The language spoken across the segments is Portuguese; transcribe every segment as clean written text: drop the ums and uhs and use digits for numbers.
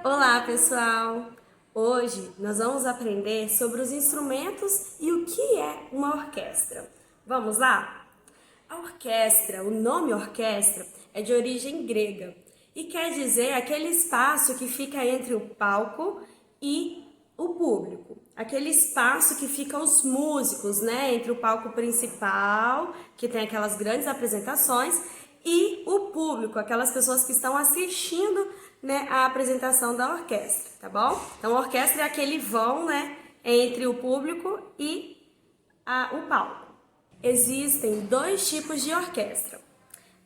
Olá, pessoal! Hoje nós vamos aprender sobre os instrumentos e o que é uma orquestra. Vamos lá? A orquestra, o nome orquestra, é de origem grega e quer dizer aquele espaço que fica entre o palco e o público. Aquele espaço que fica os músicos, né? Entre o palco principal, que tem aquelas grandes apresentações, e o público, aquelas pessoas que estão assistindo, né, a apresentação da orquestra, tá bom? Então, a orquestra é aquele vão, né, entre o público e o palco. Existem dois tipos de orquestra: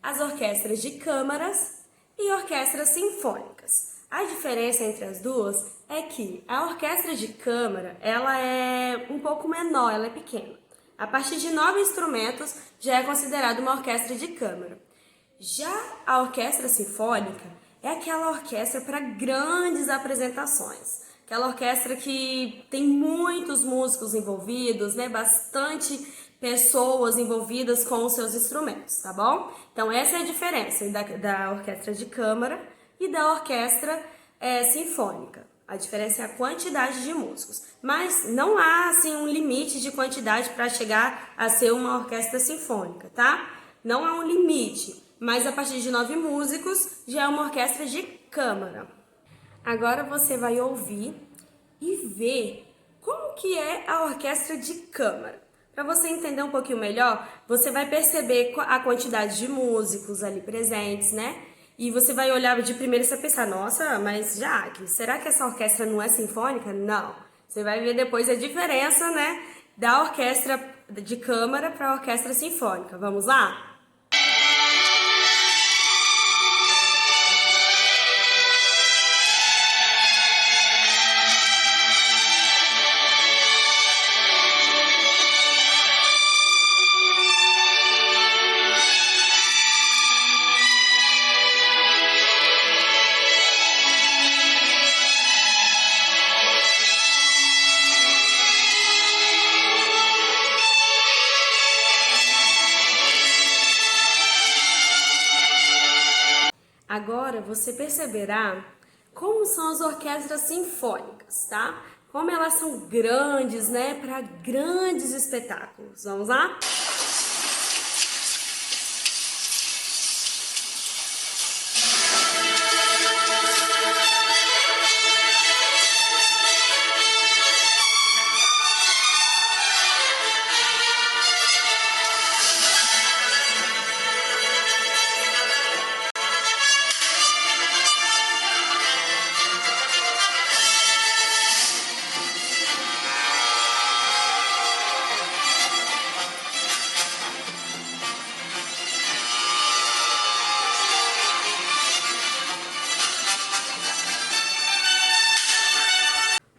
as orquestras de câmaras e orquestras sinfônicas. A diferença entre as duas é que a orquestra de câmara, ela é um pouco menor, ela é pequena. A partir de 9 instrumentos já é considerada uma orquestra de câmara. Já a orquestra sinfônica é aquela orquestra para grandes apresentações. Aquela orquestra que tem muitos músicos envolvidos, né? Bastante pessoas envolvidas com os seus instrumentos, tá bom? Então essa é a diferença da orquestra de câmara e da orquestra sinfônica. A diferença é a quantidade de músicos. Mas não há assim um limite de quantidade para chegar a ser uma orquestra sinfônica, tá? Não há um limite. Mas a partir de 9 músicos já é uma orquestra de câmara. Agora você vai ouvir e ver como que é a orquestra de câmara. Para você entender um pouquinho melhor, você vai perceber a quantidade de músicos ali presentes, né? E você vai olhar de primeiro e você vai pensar, nossa, mas Jaque, será que essa orquestra não é sinfônica? Não. Você vai ver depois a diferença, né, da orquestra de câmara para a orquestra sinfônica. Vamos lá? Agora você perceberá como são as orquestras sinfônicas, tá? Como elas são grandes, né? Para grandes espetáculos. Vamos lá?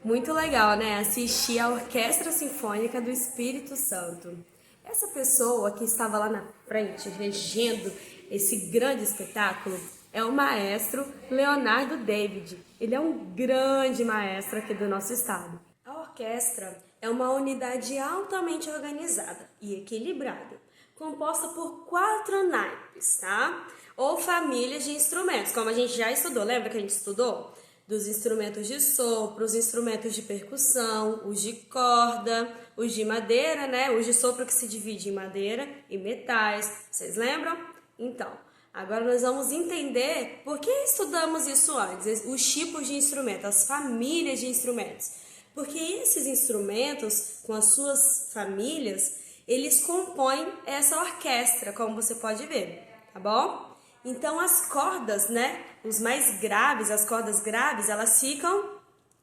Muito legal, né? Assistir a Orquestra Sinfônica do Espírito Santo. Essa pessoa que estava lá na frente, regendo esse grande espetáculo, é o maestro Leonardo David. Ele é um grande maestro aqui do nosso estado. A orquestra é uma unidade altamente organizada e equilibrada, composta por 4 naipes, tá? Ou famílias de instrumentos, como a gente já estudou. Lembra que a gente estudou? Dos instrumentos de sopro, os instrumentos de percussão, os de corda, os de madeira, né? Os de sopro que se divide em madeira e metais. Vocês lembram? Então, agora nós vamos entender por que estudamos isso antes, os tipos de instrumentos, as famílias de instrumentos. Porque esses instrumentos, com as suas famílias, eles compõem essa orquestra, como você pode ver, tá bom? Então as cordas, né, os mais graves, as cordas graves, elas ficam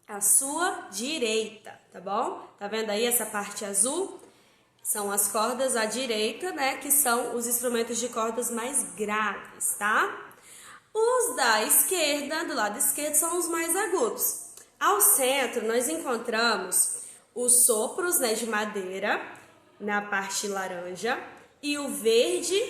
à sua direita, tá bom? Tá vendo aí essa parte azul? São as cordas à direita, né, que são os instrumentos de cordas mais graves, tá? Os da esquerda, do lado esquerdo, são os mais agudos. Ao centro, nós encontramos os sopros, né, de madeira, na parte laranja, e o verde,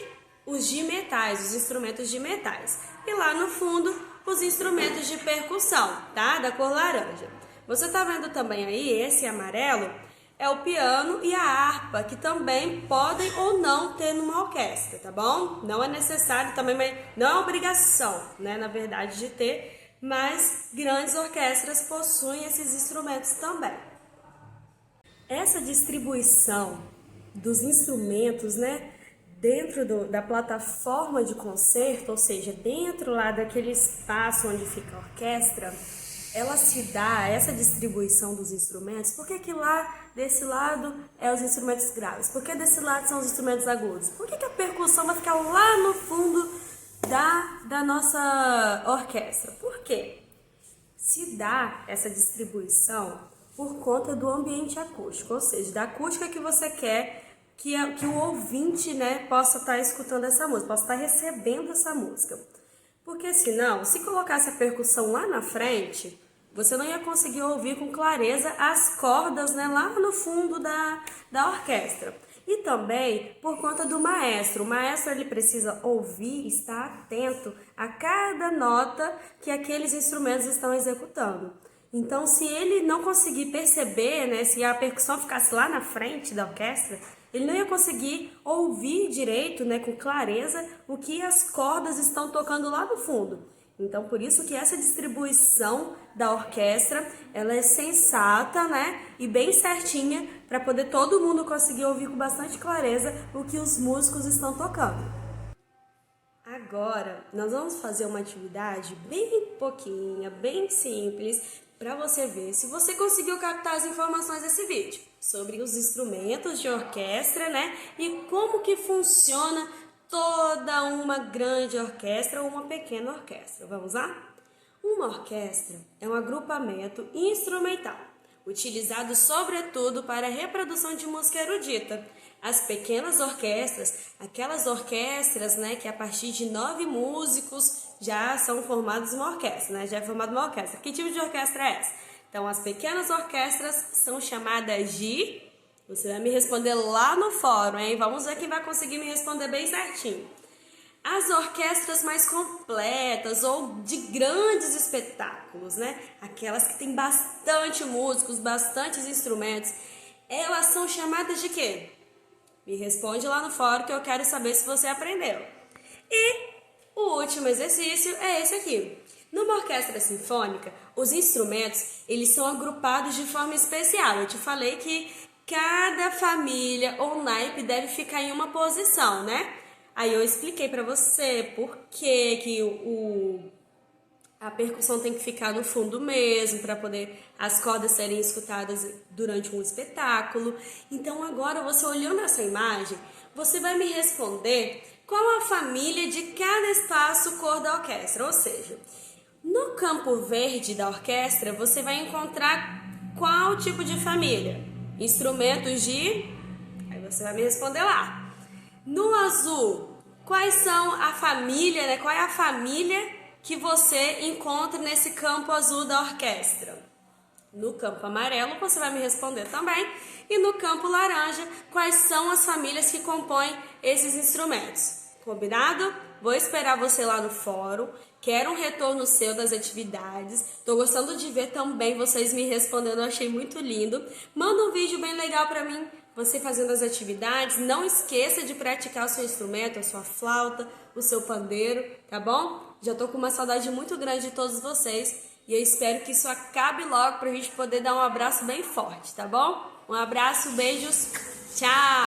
os de metais, os instrumentos de metais. E lá no fundo, os instrumentos de percussão, tá? Da cor laranja. Você tá vendo também aí, esse amarelo é o piano e a harpa, que também podem ou não ter numa orquestra, tá bom? Não é necessário também, mas não é obrigação, né, na verdade, de ter mas grandes orquestras possuem esses instrumentos também. Essa distribuição dos instrumentos, né, dentro da plataforma de concerto, ou seja, dentro lá daquele espaço onde fica a orquestra, ela se dá, essa distribuição dos instrumentos, porque que lá desse lado é os instrumentos graves? Por que desse lado são os instrumentos agudos? Por que a percussão vai ficar lá no fundo da nossa orquestra? Por quê? Se dá essa distribuição por conta do ambiente acústico, ou seja, da acústica que você quer que o ouvinte, né, possa estar escutando essa música, possa estar recebendo essa música. Porque senão, se colocasse a percussão lá na frente, você não ia conseguir ouvir com clareza as cordas, né, lá no fundo da orquestra. E também por conta do maestro. O maestro ele precisa ouvir, estar atento a cada nota que aqueles instrumentos estão executando. Então, se ele não conseguir perceber, né, se a percussão ficasse lá na frente da orquestra, ele não ia conseguir ouvir direito, né, com clareza, o que as cordas estão tocando lá no fundo. Então, por isso que essa distribuição da orquestra, ela é sensata, né, e bem certinha, para poder todo mundo conseguir ouvir com bastante clareza o que os músicos estão tocando. Agora, nós vamos fazer uma atividade bem pouquinha, bem simples, para você ver se você conseguiu captar as informações desse vídeo sobre os instrumentos de orquestra, né, e como que funciona toda uma grande orquestra ou uma pequena orquestra. Vamos lá? Uma orquestra é um agrupamento instrumental, utilizado sobretudo para a reprodução de música erudita. As pequenas orquestras, aquelas orquestras, né, que a partir de 9 músicos já são formados uma orquestra, né? Já é formada uma orquestra. Que tipo de orquestra é essa? Então, as pequenas orquestras são chamadas de... Você vai me responder lá no fórum, hein? Vamos ver quem vai conseguir me responder bem certinho. As orquestras mais completas ou de grandes espetáculos, né? Aquelas que têm bastante músicos, bastantes instrumentos, elas são chamadas de quê? Me responde lá no fórum que eu quero saber se você aprendeu. E o último exercício é esse aqui. Numa orquestra sinfônica, os instrumentos, eles são agrupados de forma especial. Eu te falei que cada família ou naipe deve ficar em uma posição, né? Aí eu expliquei para você por que a percussão tem que ficar no fundo mesmo, para poder as cordas serem escutadas durante um espetáculo. Então agora, você olhando essa imagem, você vai me responder qual a família de cada espaço cor da orquestra. Ou seja, no campo verde da orquestra, você vai encontrar qual tipo de família? Instrumentos de... Aí você vai me responder lá. No azul, quais são a família, né? Qual é a família que você encontra nesse campo azul da orquestra? No campo amarelo, você vai me responder também. E no campo laranja, quais são as famílias que compõem esses instrumentos? Combinado? Vou esperar você lá no fórum. Quero um retorno seu das atividades. Tô gostando de ver também vocês me respondendo, eu achei muito lindo. Manda um vídeo bem legal para mim, você fazendo as atividades. Não esqueça de praticar o seu instrumento, a sua flauta, o seu pandeiro, tá bom? Já tô com uma saudade muito grande de todos vocês e eu espero que isso acabe logo pra gente poder dar um abraço bem forte, tá bom? Um abraço, beijos, tchau!